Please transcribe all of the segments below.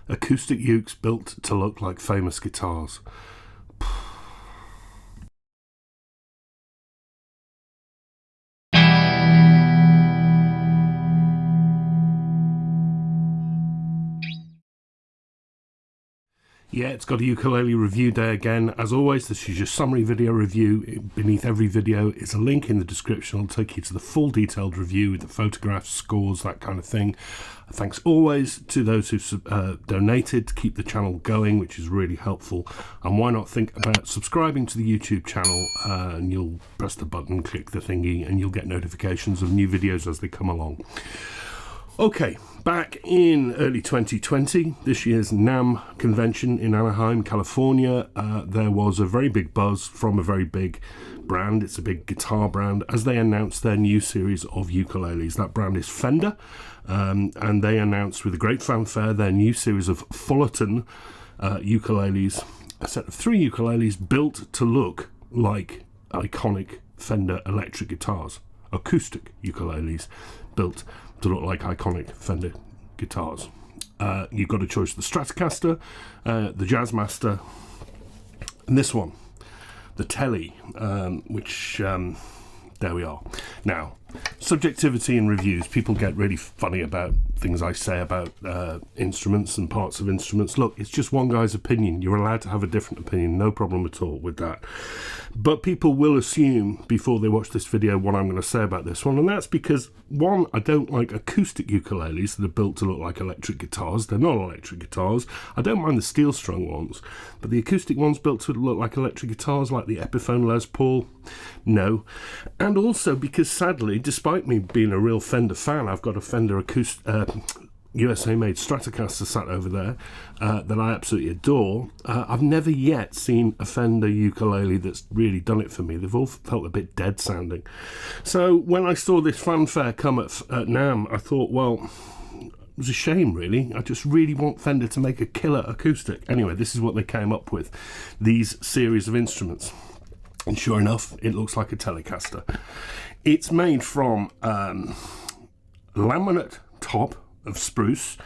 Acoustic ukes built to look like famous guitars. Yeah, it's got a ukulele review day again. As always, this is your summary video review. Beneath every video is a link in the description. It'll take you to the full detailed review with the photographs, scores, that kind of thing. Thanks always to those who've donated to keep the channel going, which is really helpful. And why not think about subscribing to the YouTube channel, and you'll press the button, click the thingy, and you'll get notifications of new videos as they come along. Okay, back in early 2020, this year's NAMM convention in Anaheim, California, there was a very big buzz from a very big brand. It's a big guitar brand, as they announced their new series of ukuleles. That brand is Fender, and they announced with a great fanfare their new series of Fullerton ukuleles, a set of 3 ukuleles built to look like iconic Fender electric guitars, acoustic ukuleles built to look like iconic Fender guitars. You've got a choice of the Stratocaster, the Jazzmaster, and this one, the Tele, which there we are. Now, subjectivity in reviews. People get really funny about things I say about instruments and parts of instruments. Look, it's just one guy's opinion. You're allowed to have a different opinion, no problem at all with that. But people will assume before they watch this video what I'm going to say about this one, and that's because, one, I don't like acoustic ukuleles that are built to look like electric guitars. They're not electric guitars. I don't mind the steel strung ones, but the acoustic ones built to look like electric guitars, like the Epiphone Les Paul, no. And also because, sadly, despite me being a real Fender fan, I've got a Fender USA-made Stratocaster sat over there that I absolutely adore. I've never yet seen a Fender ukulele that's really done it for me. They've all felt a bit dead sounding. So when I saw this fanfare come at NAMM, I thought, well, it was a shame, really. I just really want Fender to make a killer acoustic. Anyway, this is what they came up with, these series of instruments. And sure enough, it looks like a Telecaster. It's made from laminate top of spruce.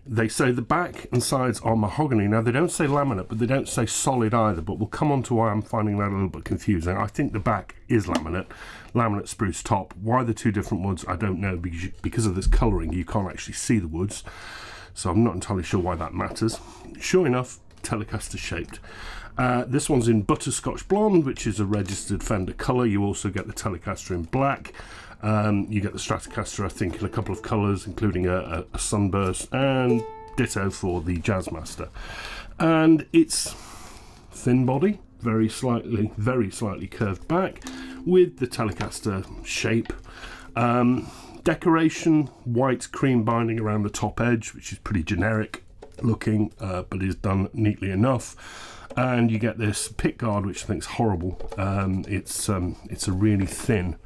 They say the back and sides are mahogany. Now, they don't say laminate, but they don't say solid either, but we'll come on to why I'm finding that a little bit confusing. I think the back is laminate spruce top. Why the two different woods, I don't know, because of this colouring, you can't actually see the woods, so I'm not entirely sure why that matters. Sure enough, Telecaster shaped. This one's in butterscotch blonde, which is a registered Fender colour. You also get the Telecaster in black. You get the Stratocaster, I think, in a couple of colours, including a sunburst, and ditto for the Jazzmaster. And it's thin body, very slightly curved back, with the Telecaster shape. Decoration, white cream binding around the top edge, which is pretty generic looking, but is done neatly enough. And you get this pick guard, which I think is horrible. It's a really thin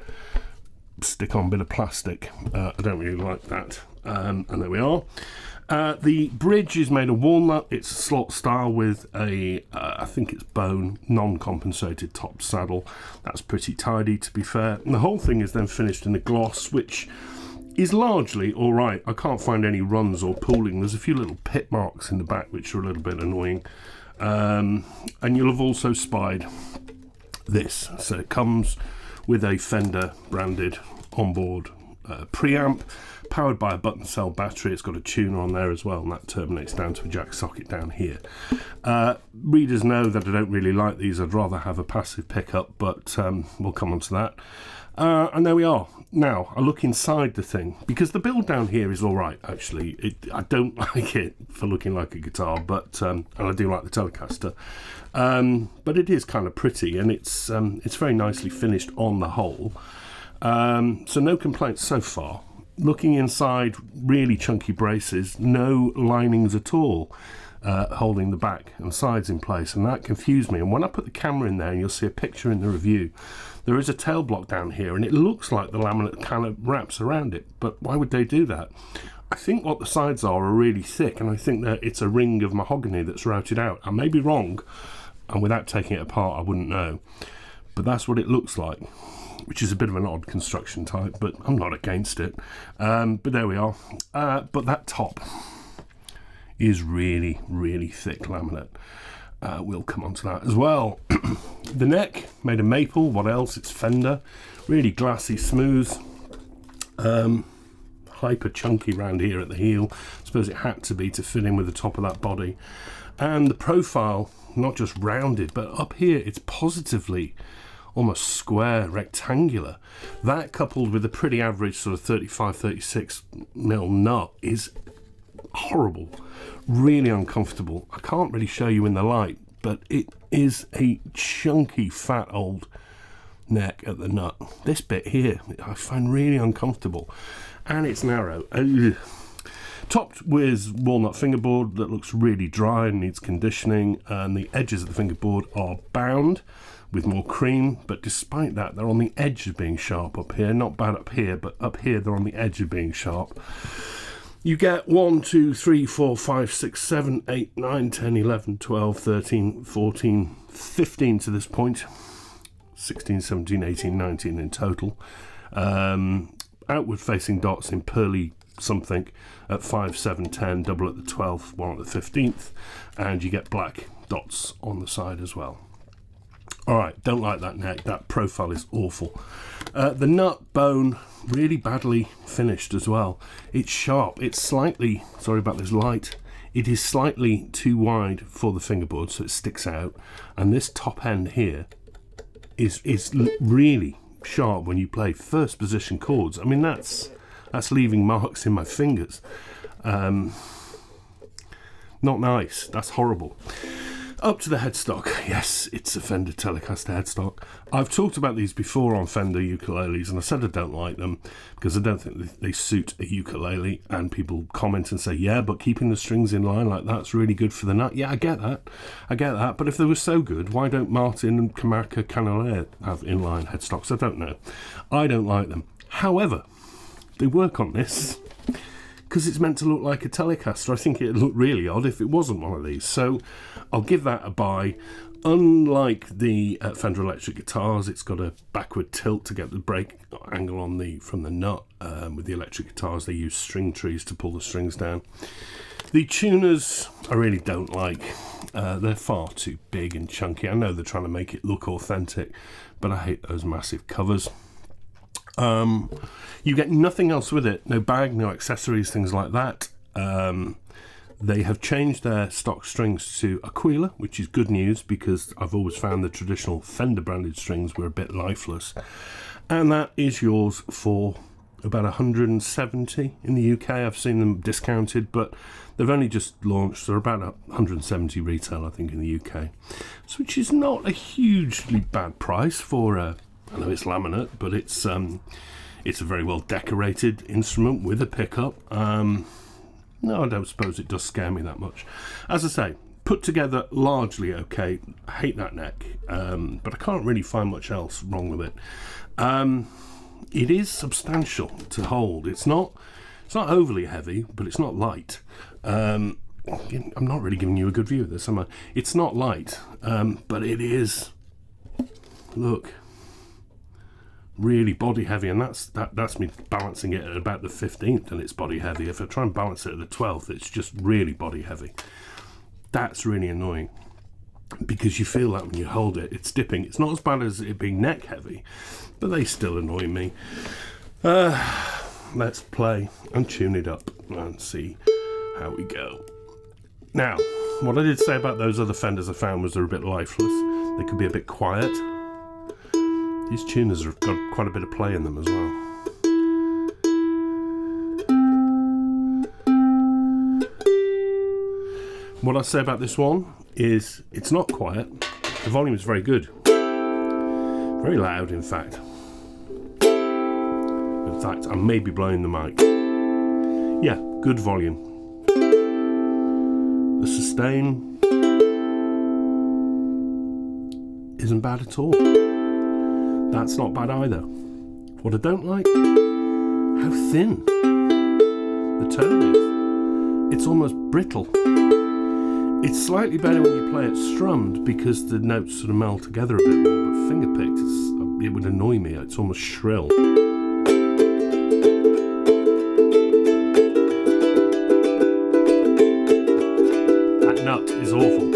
stick-on bit of plastic. I don't really like that. And there we are. The bridge is made of walnut. It's a slot style with a, I think it's bone, non-compensated top saddle. That's pretty tidy, to be fair. And the whole thing is then finished in a gloss, which is largely all right. I can't find any runs or pooling. There's a few little pit marks in the back, which are a little bit annoying. And you'll have also spied this. So it comes with a Fender branded onboard preamp, powered by a button cell battery. It's got a tuner on there as well, and that terminates down to a jack socket down here. Readers know that I don't really like these. I'd rather have a passive pickup, but we'll come on to that. And there we are. Now, I look inside the thing, because the build down here is all right, actually. I don't like it for looking like a guitar, but and I do like the Telecaster. But it is kind of pretty, and it's very nicely finished on the whole. So no complaints so far. Looking inside, really chunky braces, no linings at all, holding the back and sides in place, and that confused me. And when I put the camera in there, and you'll see a picture in the review, there is a tail block down here, and it looks like the laminate kind of wraps around it, but why would they do that? I think what the sides are really thick, and I think that it's a ring of mahogany that's routed out. I may be wrong, and without taking it apart I wouldn't know, but that's what it looks like, which is a bit of an odd construction type, but I'm not against it. But there we are. But that top is really, really thick laminate. We'll come on to that as well. The neck, made of maple. What else? It's Fender. Really glassy, smooth. Hyper chunky round here at the heel. I suppose it had to be to fit in with the top of that body. And the profile, not just rounded, but up here it's positively almost square, rectangular. That coupled with a pretty average sort of 35-36 mil nut is horrible, really uncomfortable. I can't really show you in the light, but it is a chunky, fat old neck at the nut. This bit here I find really uncomfortable, and it's narrow. Topped with walnut fingerboard that looks really dry and needs conditioning, and the edges of the fingerboard are bound with more cream, but despite that they're on the edge of being sharp up here. Not bad up here, but up here they're on the edge of being sharp. You get 1, 2, 3, 4, 5, 6, 7, 8, 9, 10, 11, 12, 13, 14, 15 to this point. 16, 17, 18, 19 in total. Outward facing dots in pearly something at 5, 7, 10, double at the 12th, one at the 15th, and you get black dots on the side as well. Alright, don't like that neck. That profile is awful. The nut bone, really badly finished as well. It's sharp. It's slightly, sorry about this light, it is slightly too wide for the fingerboard, so it sticks out. And this top end here is really sharp when you play first position chords. I mean, that's leaving marks in my fingers. Not nice. That's horrible. Up to the headstock. Yes, it's a Fender Telecaster headstock. I've talked about these before on Fender ukuleles, and I said I don't like them because I don't think they suit a ukulele, and people comment and say, yeah, but keeping the strings in line like that's really good for the nut. Yeah, I get that, but if they were so good, why don't Martin and Camarca Canelaire have inline headstocks? I don't know. I don't like them. However, they work on this because it's meant to look like a Telecaster. I think it'd look really odd if it wasn't one of these. So I'll give that a buy. Unlike the Fender electric guitars, it's got a backward tilt to get the break angle on from the nut. With the electric guitars, they use string trees to pull the strings down. The tuners I really don't like. They're far too big and chunky. I know they're trying to make it look authentic, but I hate those massive covers. You get nothing else with it. No bag, no accessories, things like that. They have changed their stock strings to Aquila, which is good news because I've always found the traditional Fender branded strings were a bit lifeless. And that is yours for about 170 in the UK. I've seen them discounted, but they've only just launched. They're about 170 retail, I think, in the UK, so which is not a hugely bad price for I know it's laminate, but it's a very well decorated instrument with a pickup. No, I don't suppose it does scare me that much. As I say, put together largely okay. I hate that neck, but I can't really find much else wrong with it. It is substantial to hold. It's not overly heavy, but it's not light. I'm not really giving you a good view of this, am I? It's not light, but it is. Look. Really body heavy, and that's me balancing it at about the 15th and it's body heavy. If I try and balance it at the 12th, it's just really body heavy. That's really annoying because you feel that when you hold it, it's dipping. It's not as bad as it being neck heavy, but they still annoy me. Let's play and tune it up and see how we go. Now, what I did say about those other Fenders I found was they're a bit lifeless. They could be a bit quiet. These tuners have got quite a bit of play in them as well. What I say about this one is it's not quiet. The volume is very good. Very loud, in fact. In fact, I may be blowing the mic. Yeah, good volume. The sustain isn't bad at all. That's not bad either. What I don't like, how thin the tone is. It's almost brittle. It's slightly better when you play it strummed because the notes sort of meld together a bit more, but fingerpicked, it would annoy me. It's almost shrill. nut is awful.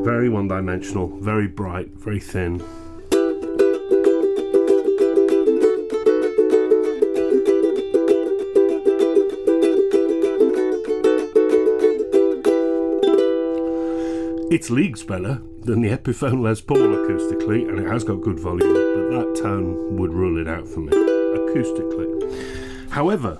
Very one-dimensional, very bright, very thin. It's leagues better than the Epiphone Les Paul acoustically, and it has got good volume, but that tone would rule it out for me, acoustically. However,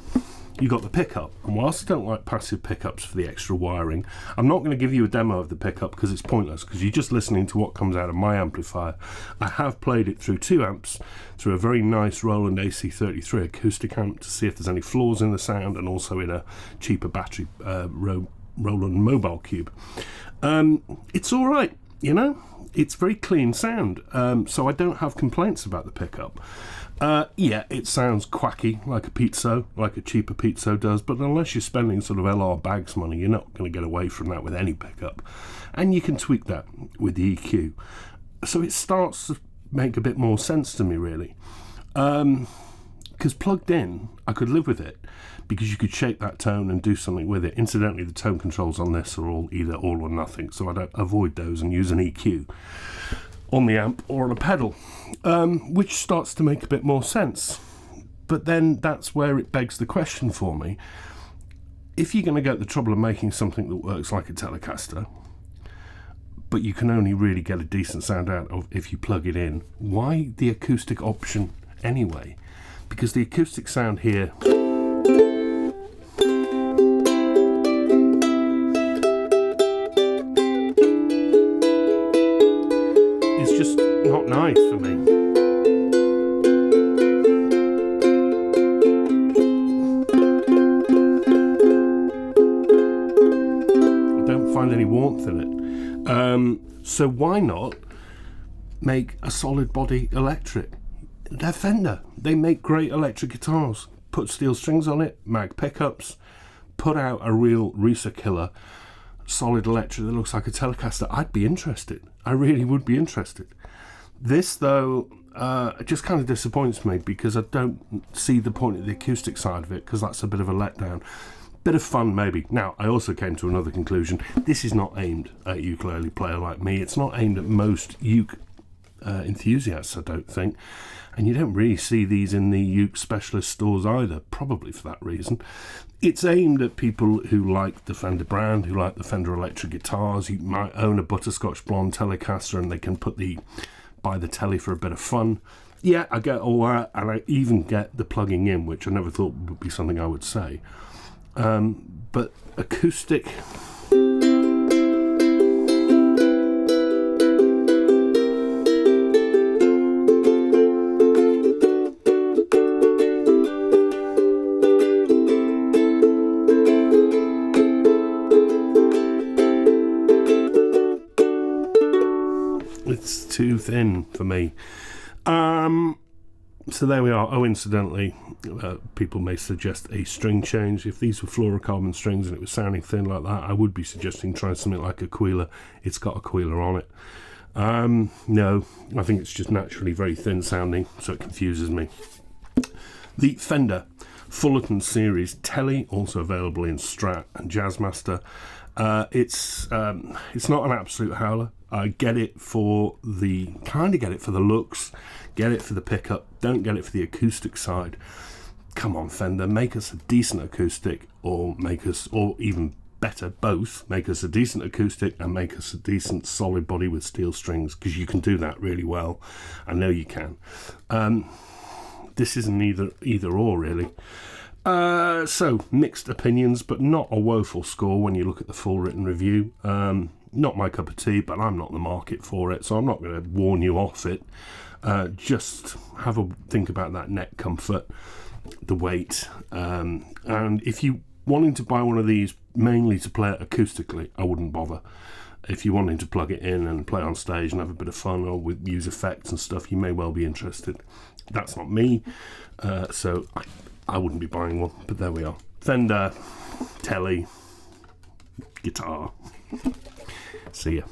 you got the pickup, and whilst I don't like passive pickups for the extra wiring, I'm not going to give you a demo of the pickup because it's pointless, because you're just listening to what comes out of my amplifier. I have played it through 2 amps, through a very nice Roland AC33 acoustic amp to see if there's any flaws in the sound, and also in a cheaper battery Roland Mobile Cube. It's alright, you know, it's very clean sound, so I don't have complaints about the pickup. Yeah, it sounds quacky like a pizzo, like a cheaper pizzo does, but unless you're spending sort of LR bags money, you're not going to get away from that with any pickup. And you can tweak that with the EQ. So it starts to make a bit more sense to me, really. Because plugged in, I could live with it, because you could shape that tone and do something with it. Incidentally, the tone controls on this are all either all or nothing, so I don't avoid those and use an EQ on the amp or on a pedal, which starts to make a bit more sense. But then that's where it begs the question for me. If you're going to go to the trouble of making something that works like a Telecaster, but you can only really get a decent sound out of if you plug it in, why the acoustic option anyway? Because the acoustic sound here is just not nice for me. I don't find any warmth in it. So why not make a solid body electric? They're Fender. They make great electric guitars. Put steel strings on it, mag pickups, put out a real Risa killer solid electric that looks like a Telecaster. I'd be interested. I really would be interested. This, though, just kind of disappoints me because I don't see the point of the acoustic side of it, because that's a bit of a letdown. Bit of fun, maybe. Now, I also came to another conclusion. This is not aimed at a ukulele player like me. It's not aimed at most uke enthusiasts, I don't think. And you don't really see these in the uke specialist stores either, probably for that reason. It's aimed at people who like the Fender brand, who like the Fender electric guitars. You might own a butterscotch blonde Telecaster and they can buy the Tele for a bit of fun. Yeah, I get all that, and I even get the plugging in, which I never thought would be something I would say. But acoustic... it's too thin for me. So there we are. Oh, incidentally, people may suggest a string change. If these were fluorocarbon strings and it was sounding thin like that, I would be suggesting trying something like Aquila. It's got Aquila on it. No, I think it's just naturally very thin sounding, so it confuses me. The Fender Fullerton series Tele, also available in Strat and Jazzmaster. It's not an absolute howler. I get it for the looks, get it for the pickup, don't get it for the acoustic side. Come on, Fender, make us a decent acoustic, or even better, both. Make us a decent acoustic and make us a decent solid body with steel strings, because you can do that really well. I know you can. This isn't either or, really. So, mixed opinions, but not a woeful score when you look at the full written review. Not my cup of tea, but I'm not in the market for it, so I'm not going to warn you off it. Just have a think about that neck comfort, the weight, and if you wanting to buy one of these mainly to play it acoustically, I wouldn't bother. If you're wanting to plug it in and play on stage and have a bit of fun, or with use effects and stuff, you may well be interested. That's not me, so I wouldn't be buying one, but there we are. Fender, Tele, guitar. See ya.